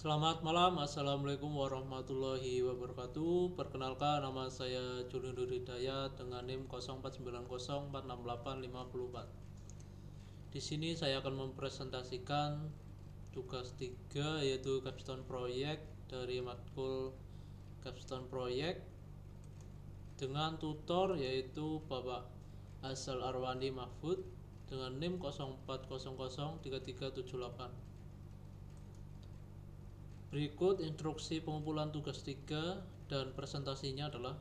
Selamat malam, Assalamualaikum warahmatullahi wabarakatuh. Perkenalkan, nama saya Juli Nur Hidayat dengan NIM 0890468544. Di sini saya akan mempresentasikan tugas 3 yaitu capstone project dari matkul capstone project dengan tutor yaitu Bapak Asal Arwandi Mahfud dengan NIM 04003378. Berikut instruksi pengumpulan tugas 3 dan presentasinya adalah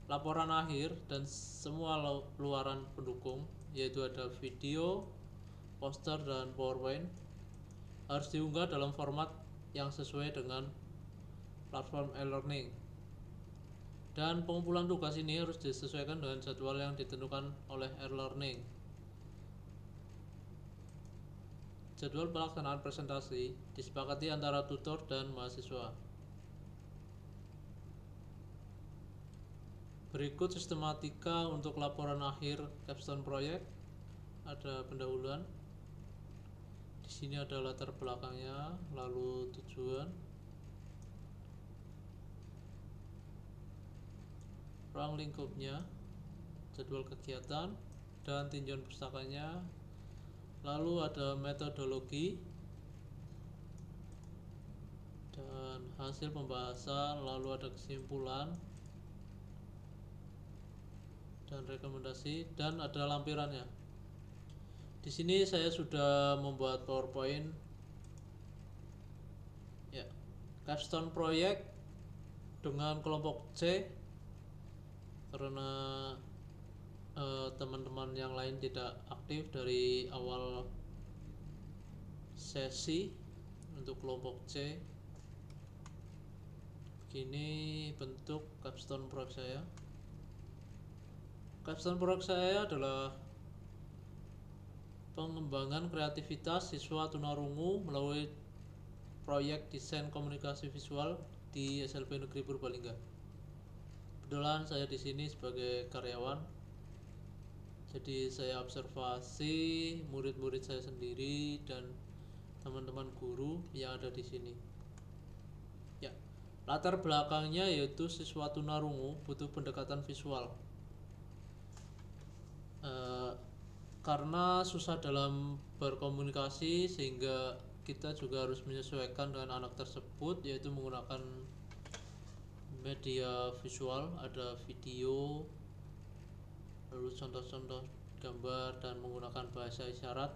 laporan akhir dan semua luaran pendukung, yaitu ada video, poster, dan PowerPoint, harus diunggah dalam format yang sesuai dengan platform e-learning. Dan pengumpulan tugas ini harus disesuaikan dengan jadwal yang ditentukan oleh e-learning. Jadwal pelaksanaan presentasi disepakati antara tutor dan mahasiswa. Berikut sistematika untuk laporan akhir capstone project. Ada pendahuluan. Di sini ada latar belakangnya, lalu tujuan, ruang lingkupnya, jadwal kegiatan, dan tinjauan pustakanya. Lalu ada metodologi dan hasil pembahasan, lalu ada kesimpulan dan rekomendasi, dan ada lampirannya. Di sini saya sudah membuat PowerPoint. Ya, capstone project dengan kelompok C karena teman-teman yang lain tidak aktif dari awal sesi. Untuk kelompok C, begini bentuk capstone project saya. Capstone project saya adalah pengembangan kreativitas siswa tunarungu melalui proyek desain komunikasi visual di SLB Negeri Purbalingga. Kebetulan saya di sini sebagai karyawan, jadi saya observasi murid-murid saya sendiri dan teman-teman guru yang ada di sini. Ya, latar belakangnya yaitu siswa tunarungu butuh pendekatan visual. Karena susah dalam berkomunikasi sehingga kita juga harus menyesuaikan dengan anak tersebut, yaitu menggunakan media visual, ada video, lalu contoh-contoh gambar, dan menggunakan bahasa isyarat.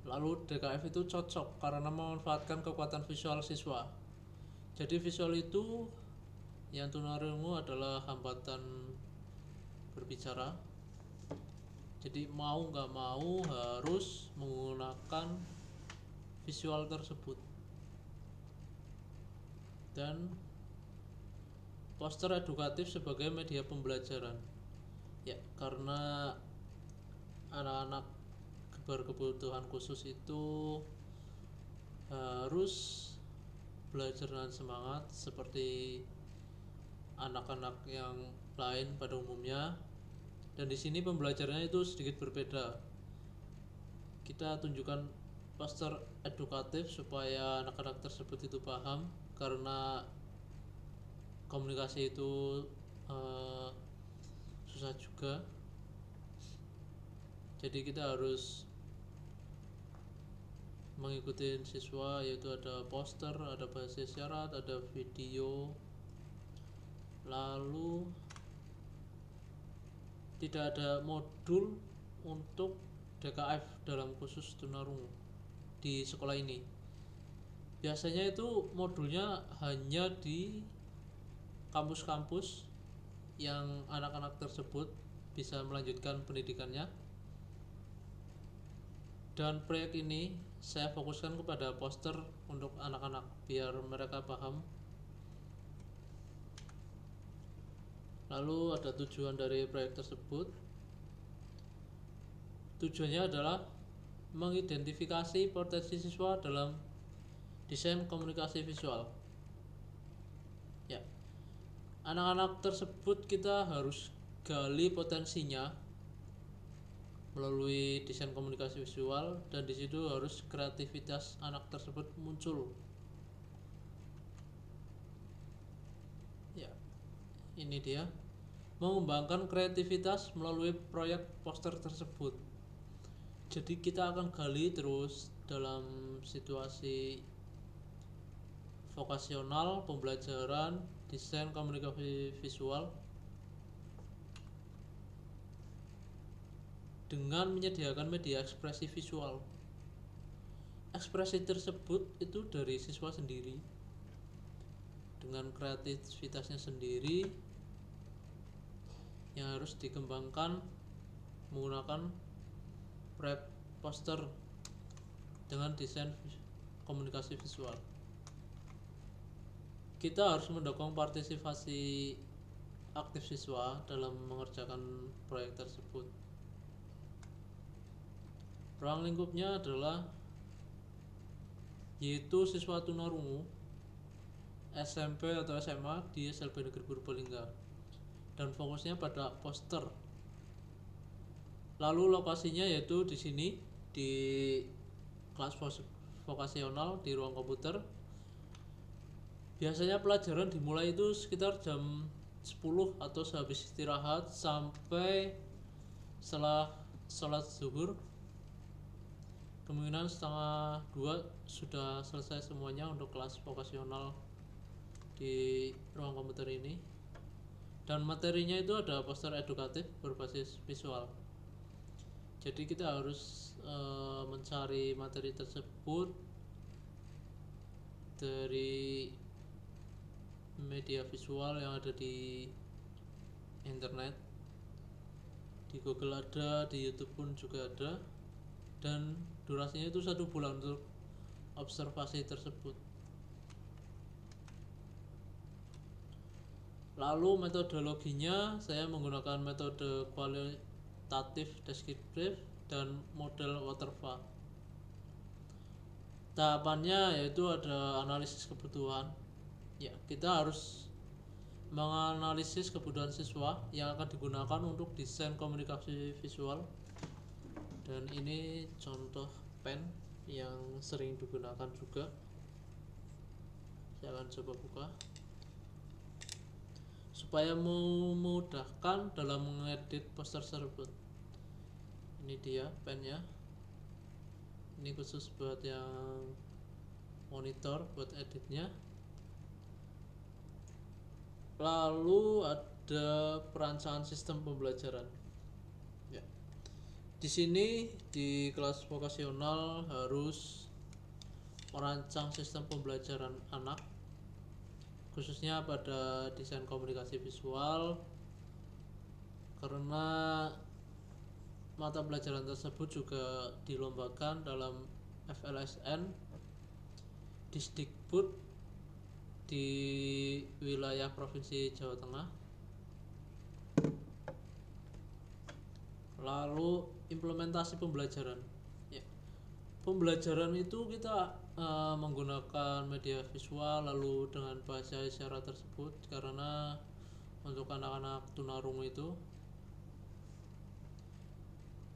Lalu DKF itu cocok karena memanfaatkan kekuatan visual siswa. Jadi visual itu yang tunarungu adalah hambatan berbicara. Jadi mau nggak mau harus menggunakan visual tersebut. Dan poster edukatif sebagai media pembelajaran. Ya, karena anak-anak berkebutuhan khusus itu harus belajar dengan semangat seperti anak-anak yang lain pada umumnya. Dan di sini pembelajarannya itu sedikit berbeda. Kita tunjukkan poster edukatif supaya anak-anak tersebut itu paham, karena komunikasi itu susah juga. Jadi kita harus mengikuti siswa, yaitu ada poster, ada bahasa isyarat, ada video. Lalu tidak ada modul untuk DKF dalam khusus tunarungu di sekolah ini. Biasanya itu modulnya hanya di kampus-kampus yang anak-anak tersebut bisa melanjutkan pendidikannya. Dan proyek ini saya fokuskan kepada poster untuk anak-anak biar mereka paham. Lalu ada tujuan dari proyek tersebut. Tujuannya adalah mengidentifikasi potensi siswa dalam desain komunikasi visual. Ya, anak-anak tersebut kita harus gali potensinya melalui desain komunikasi visual, dan di situ harus kreativitas anak tersebut muncul. Ya, ini dia mengembangkan kreativitas melalui proyek poster tersebut. Jadi kita akan gali terus dalam situasi vokasional, pembelajaran, desain komunikasi visual dengan menyediakan media ekspresi visual. Ekspresi tersebut itu dari siswa sendiri dengan kreativitasnya sendiri yang harus dikembangkan menggunakan proyek poster dengan desain komunikasi visual. Kita harus mendukung partisipasi aktif siswa dalam mengerjakan proyek tersebut. Ruang lingkupnya adalah yaitu siswa tunarungu SMP atau SMA di SLB Negeri Purbalingga, dan fokusnya pada poster. Lalu lokasinya yaitu di sini di kelas vokasional di ruang komputer. Biasanya pelajaran dimulai itu sekitar jam 10 atau sehabis istirahat sampai setelah sholat zuhur. Kemungkinan setengah 2 sudah selesai semuanya untuk kelas vokasional di ruang komputer ini. Dan materinya itu ada poster edukatif berbasis visual. Jadi kita harus mencari materi tersebut dari media visual yang ada di internet. Di Google ada, di YouTube pun juga ada, dan durasinya itu 1 bulan untuk observasi tersebut. Lalu metodologinya saya menggunakan metode kualitatif deskriptif dan model waterfall. Tahapannya yaitu ada analisis kebutuhan. Ya, kita harus menganalisis kebutuhan siswa yang akan digunakan untuk desain komunikasi visual. Dan ini contoh pen yang sering digunakan juga. Saya akan coba buka supaya memudahkan dalam mengedit poster tersebut. Ini dia pennya. Ini khusus buat yang monitor, buat editnya. Lalu ada perancangan sistem pembelajaran. Ya. Di sini di kelas vokasional harus merancang sistem pembelajaran anak, khususnya pada desain komunikasi visual, karena mata pelajaran tersebut juga dilombakan dalam FLSN Disdikbud di wilayah Provinsi Jawa Tengah. Lalu implementasi pembelajaran. Ya. Pembelajaran itu kita menggunakan media visual lalu dengan bahasa isyarat tersebut, karena untuk anak-anak tunarungu itu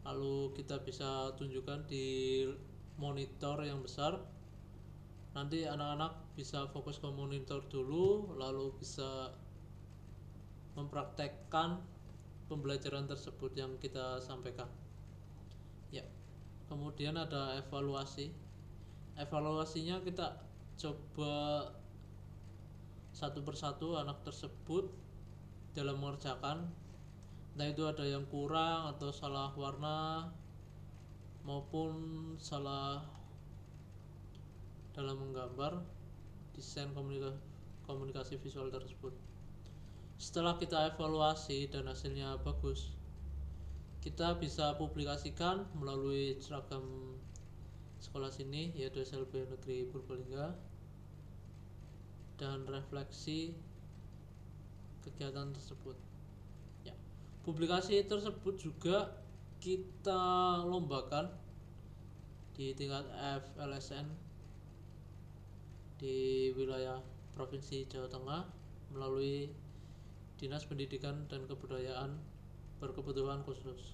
lalu kita bisa tunjukkan di monitor yang besar. Nanti anak-anak bisa fokus ke monitor dulu, lalu bisa mempraktekkan pembelajaran tersebut yang kita sampaikan. Ya. Kemudian ada evaluasi. Evaluasinya kita coba satu persatu anak tersebut dalam mengerjakan. Entah itu ada yang kurang atau salah warna maupun salah dalam menggambar desain komunikasi visual tersebut. Setelah kita evaluasi dan hasilnya bagus, kita bisa publikasikan melalui seragam sekolah sini, yaitu SLB Negeri Purbalingga, dan refleksi kegiatan tersebut. Ya. Publikasi tersebut juga kita lombakan di tingkat FLSN di wilayah Provinsi Jawa Tengah melalui Dinas Pendidikan dan Kebudayaan berkebutuhan khusus.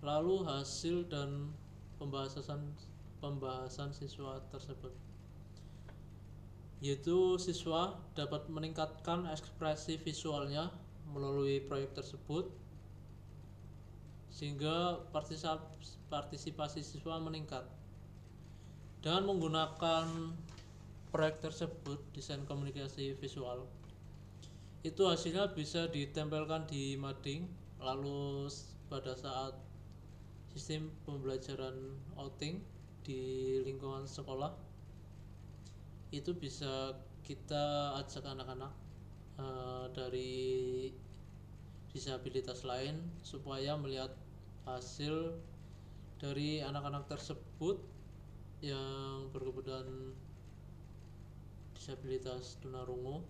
Lalu hasil dan pembahasan siswa tersebut, yaitu siswa dapat meningkatkan ekspresi visualnya melalui proyek tersebut sehingga partisipasi siswa meningkat. Dengan menggunakan proyek tersebut, desain komunikasi visual, itu hasilnya bisa ditempelkan di mading. Lalu pada saat sistem pembelajaran outing di lingkungan sekolah, itu bisa kita ajak anak-anak dari disabilitas lain supaya melihat hasil dari anak-anak tersebut yang berkebutuhan disabilitas tunarungu.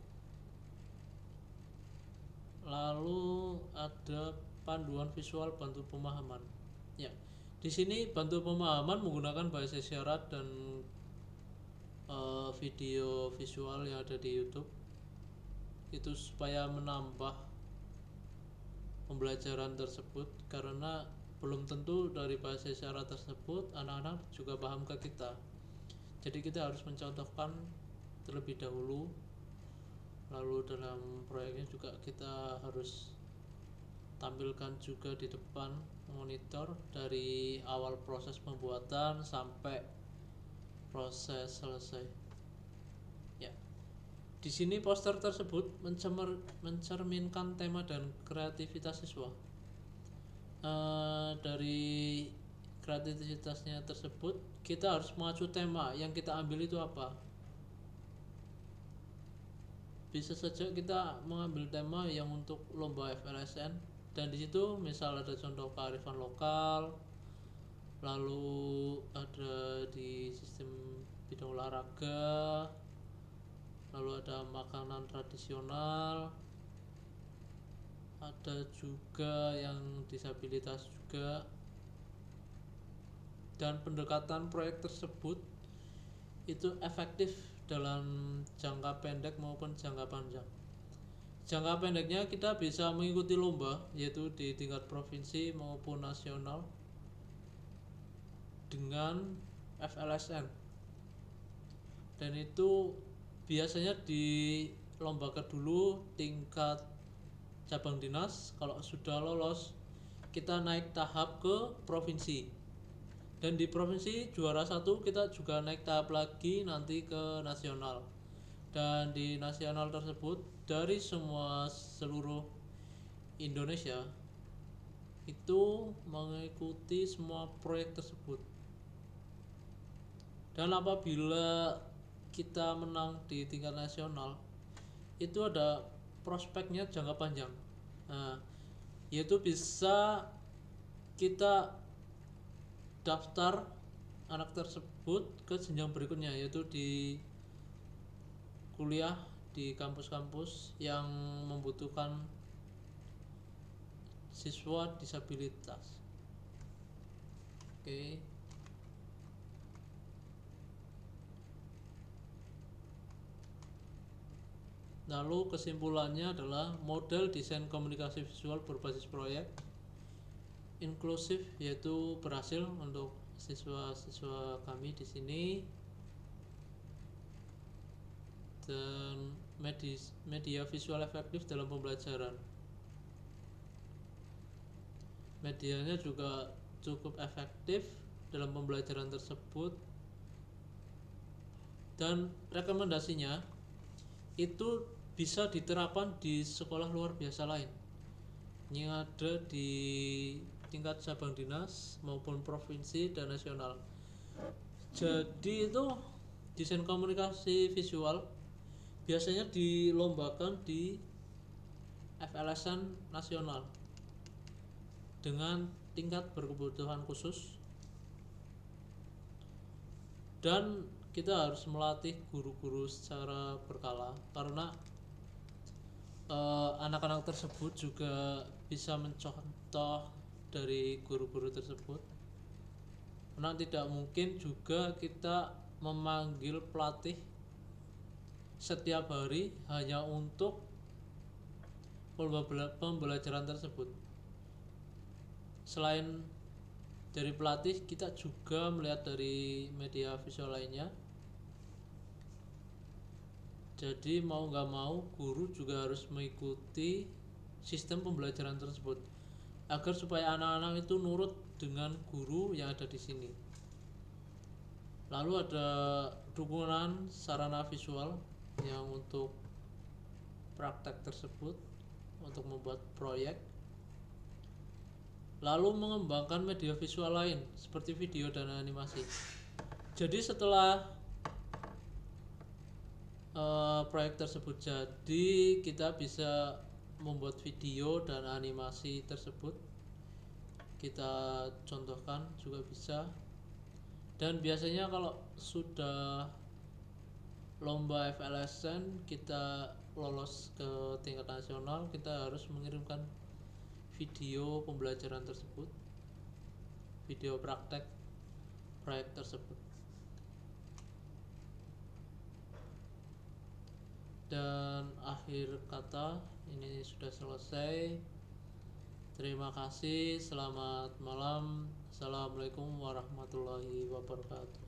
Lalu ada panduan visual bantu pemahaman. Ya, di sini bantu pemahaman menggunakan bahasa isyarat dan video visual yang ada di YouTube, itu supaya menambah pembelajaran tersebut, karena belum tentu dari bahasa isyarat tersebut anak-anak juga paham ke kita. Jadi kita harus mencontohkan terlebih dahulu. Lalu dalam proyeknya juga kita harus tampilkan juga di depan monitor dari awal proses pembuatan sampai proses selesai. Ya, di sini poster tersebut mencerminkan tema dan kreativitas siswa. Dari kreativitasnya tersebut, kita harus mengacu tema yang kita ambil itu apa. Bisa saja kita mengambil tema yang untuk lomba FLSN, dan di situ misal ada contoh kearifan lokal, lalu ada di sistem bidang olahraga, lalu ada makanan tradisional, ada juga yang disabilitas juga. Dan pendekatan proyek tersebut itu efektif dalam jangka pendek maupun jangka panjang. Jangka pendeknya kita bisa mengikuti lomba, yaitu di tingkat provinsi maupun nasional dengan FLSN, dan itu biasanya dilombakan dulu tingkat cabang dinas. Kalau sudah lolos, kita naik tahap ke provinsi, dan di provinsi juara 1 kita juga naik tahap lagi nanti ke nasional. Dan di nasional tersebut dari seluruh Indonesia itu mengikuti semua proyek tersebut. Dan apabila kita menang di tingkat nasional, itu ada prospeknya jangka panjang. Yaitu bisa kita daftar anak tersebut ke jenjang berikutnya, yaitu di kuliah di kampus-kampus yang membutuhkan siswa disabilitas. Oke. Lalu kesimpulannya adalah model desain komunikasi visual berbasis proyek inklusif, yaitu berhasil untuk siswa-siswa kami di sini, dan media visual efektif dalam pembelajaran. Medianya juga cukup efektif dalam pembelajaran tersebut, dan rekomendasinya itu bisa diterapkan di sekolah luar biasa lain yang ada di tingkat cabang dinas maupun provinsi dan nasional. Jadi itu desain komunikasi visual biasanya dilombakan di FLSN nasional dengan tingkat berkebutuhan khusus, dan kita harus melatih guru-guru secara berkala, karena anak-anak tersebut juga bisa mencontoh dari guru-guru tersebut. Karena tidak mungkin juga kita memanggil pelatih setiap hari hanya untuk pembelajaran tersebut. Selain Dari pelatih kita juga melihat dari media visual lainnya. Jadi mau nggak mau guru juga harus mengikuti sistem pembelajaran tersebut agar supaya anak-anak itu nurut dengan guru yang ada di sini. Lalu ada dukungan sarana visual yang untuk praktek tersebut untuk membuat proyek. Lalu mengembangkan media visual lain seperti video dan animasi. Jadi setelah proyek tersebut jadi, kita bisa membuat video dan animasi tersebut, kita contohkan juga bisa. Dan biasanya kalau sudah lomba FLSN kita lolos ke tingkat nasional, kita harus mengirimkan video pembelajaran tersebut, video praktek proyek tersebut. Dan akhir kata ini sudah selesai. Terima kasih, selamat malam. Assalamualaikum warahmatullahi wabarakatuh.